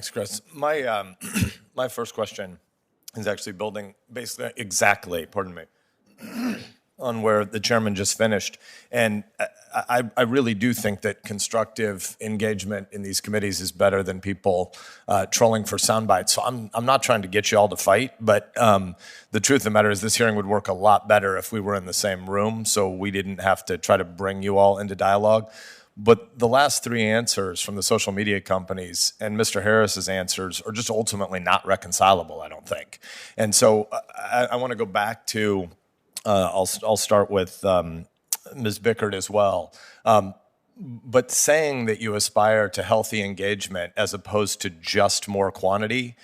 Thanks, Chris. My my first question is actually building basically exactly, pardon me, on where the chairman just finished. And I really do think that constructive engagement in these committees is better than people trolling for sound bites. So I'm not trying to get you all to fight, but the truth of the matter is this hearing would work a lot better if we were in the same room, so we didn't have to try to bring you all into dialogue. But the last three answers from the social media companies and Mr. Harris's answers are just ultimately not reconcilable, I don't think. And so I want to go back to, I'll start with Ms. Bickert as well. But saying that you aspire to healthy engagement as opposed to just more quantity,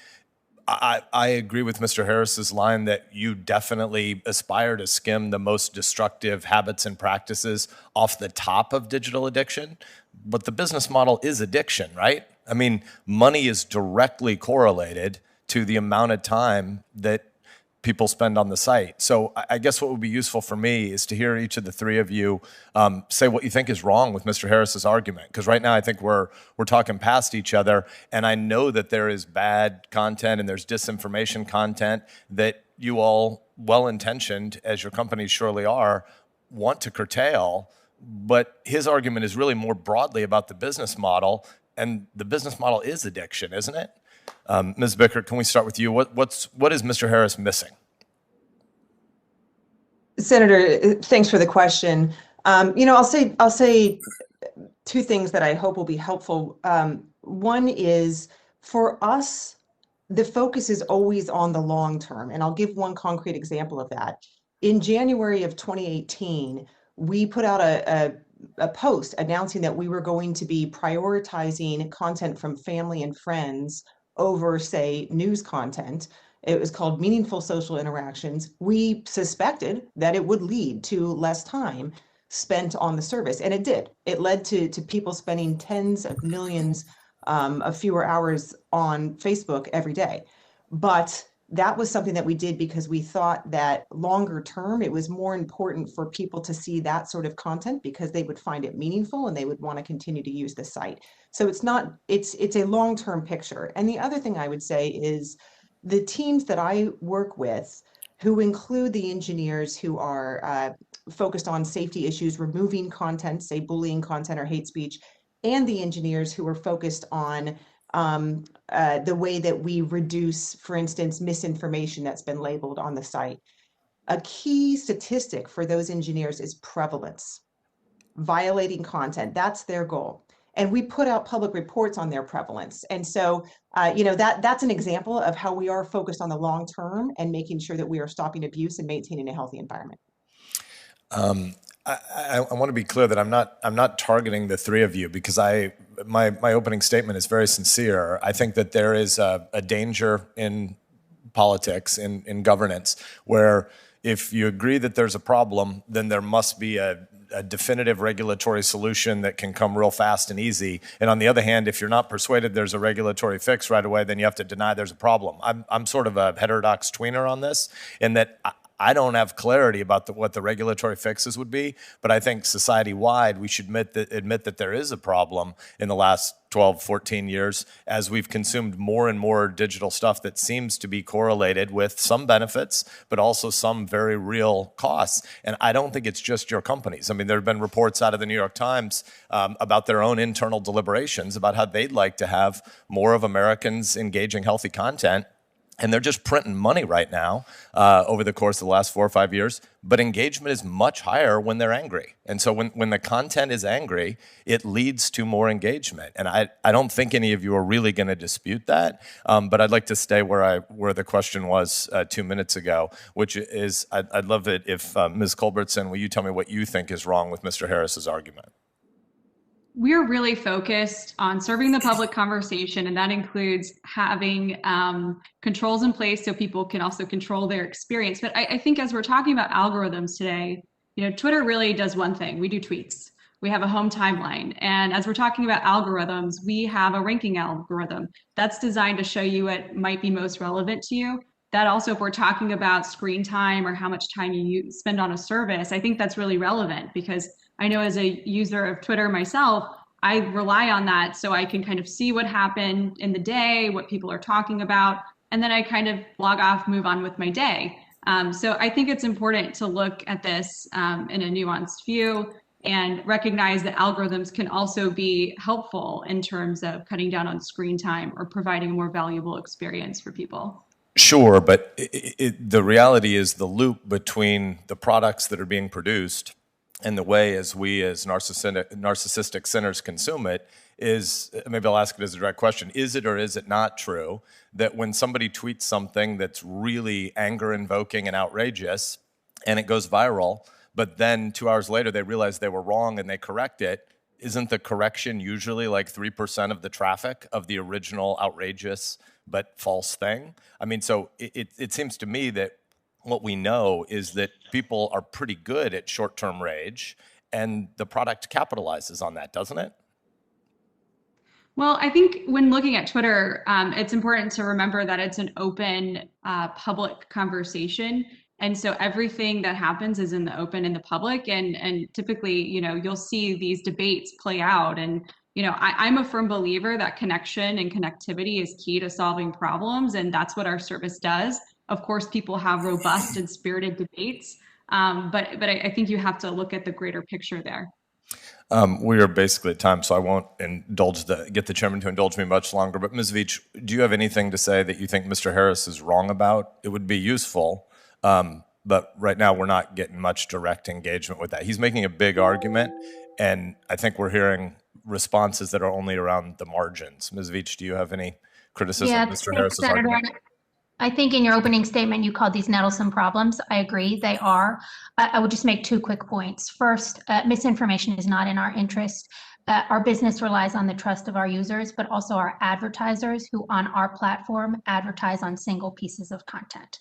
I agree with Mr. Harris's line that you definitely aspire to skim the most destructive habits and practices off the top of digital addiction, but the business model is addiction, right? I mean, money is directly correlated to the amount of time that people spend on the site. So I guess what would be useful for me is to hear each of the three of you say what you think is wrong with Mr. Harris's argument. Because right now I think we're talking past each other, and I know that there is bad content and there's disinformation content that you all, well-intentioned, as your companies surely are, want to curtail. But his argument is really more broadly about the business model, and the business model is addiction, isn't it? Ms. Bickert, can we start with you? What is Mr. Harris missing? Senator, thanks for the question. I'll say two things that I hope will be helpful. One is, for us, the focus is always on the long term, and I'll give one concrete example of that. In January of 2018, we put out a post announcing that we were going to be prioritizing content from family and friends over, say, news content. It was called Meaningful Social Interactions. We suspected that it would lead to less time spent on the service, and it did. It led to people spending tens of millions of fewer hours on Facebook every day. But that was something that we did because we thought that longer term, it was more important for people to see that sort of content because they would find it meaningful and they would want to continue to use the site. So it's a long-term picture. And the other thing I would say is the teams that I work with, who include the engineers who are focused on safety issues, removing content, say bullying content or hate speech, and the engineers who are focused on the way that we reduce, for instance, misinformation that's been labeled on the site. A key statistic for those engineers is prevalence, violating content. That's their goal. And we put out public reports on their prevalence. And so, that's an example of how we are focused on the long term and making sure that we are stopping abuse and maintaining a healthy environment. I want to be clear that I'm not targeting the three of you because my opening statement is very sincere. I think that there is a danger in politics, in governance, where if you agree that there's a problem, then there must be a definitive regulatory solution that can come real fast and easy. And on the other hand, if you're not persuaded there's a regulatory fix right away, then you have to deny there's a problem. I'm sort of a heterodox tweener on this, in that I don't have clarity about what the regulatory fixes would be, but I think society-wide we should admit that there is a problem in the last 12, 14 years as we've consumed more and more digital stuff that seems to be correlated with some benefits, but also some very real costs. And I don't think it's just your companies. I mean, there have been reports out of the New York Times about their own internal deliberations about how they'd like to have more of Americans engaging healthy content. And they're just printing money right now over the course of the last 4 or 5 years. But engagement is much higher when they're angry. And so when the content is angry, it leads to more engagement. And I don't think any of you are really going to dispute that. But I'd like to stay where the question was 2 minutes ago, which is I'd love it if Ms. Culbertson, will you tell me what you think is wrong with Mr. Harris's argument? We're really focused on serving the public conversation, and that includes having controls in place so people can also control their experience. But I think as we're talking about algorithms today, Twitter really does one thing. We do tweets. We have a home timeline. And as we're talking about algorithms, we have a ranking algorithm that's designed to show you what might be most relevant to you. That also, if we're talking about screen time or how much time you spend on a service, I think that's really relevant because I know as a user of Twitter myself, I rely on that so I can kind of see what happened in the day, what people are talking about, and then I kind of log off, move on with my day. So I think it's important to look at this in a nuanced view and recognize that algorithms can also be helpful in terms of cutting down on screen time or providing a more valuable experience for people. Sure, but the reality is the loop between the products that are being produced and the way as we as narcissistic sinners consume it is, maybe I'll ask it as a direct question, is it or is it not true that when somebody tweets something that's really anger-invoking and outrageous and it goes viral, but then 2 hours later they realize they were wrong and they correct it, isn't the correction usually like 3% of the traffic of the original outrageous but false thing? I mean, so it seems to me that what we know is that people are pretty good at short-term rage, and the product capitalizes on that, doesn't it? Well, I think when looking at Twitter, it's important to remember that it's an open, public conversation. And so everything that happens is in the open, in the public. And typically, you'll see these debates play out. And, I'm a firm believer that connection and connectivity is key to solving problems. And that's what our service does. Of course, people have robust and spirited debates. But I think you have to look at the greater picture there. We are basically at time, so I won't get the chairman to indulge me much longer. But Ms. Veach, do you have anything to say that you think Mr. Harris is wrong about? It would be useful, but right now we're not getting much direct engagement with that. He's making a big argument, and I think we're hearing responses that are only around the margins. Ms. Veach, do you have any criticism of Mr. Harris's argument? I think in your opening statement, you called these nettlesome problems. I agree, they are. I would just make 2 quick points. First, misinformation is not in our interest. Our business relies on the trust of our users, but also our advertisers who on our platform advertise on single pieces of content.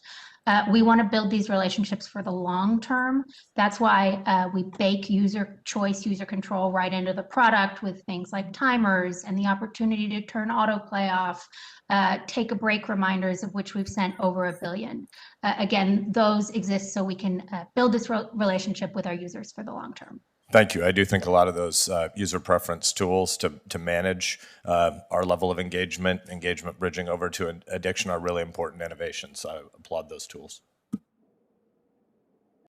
We want to build these relationships for the long term. That's why we bake user choice, user control right into the product with things like timers and the opportunity to turn autoplay off, take a break reminders, of which we've sent over 1 billion. Again, those exist so we can build this relationship with our users for the long term. Thank you. I do think a lot of those user preference tools to manage our level of engagement bridging over to addiction are really important innovations. So I applaud those tools.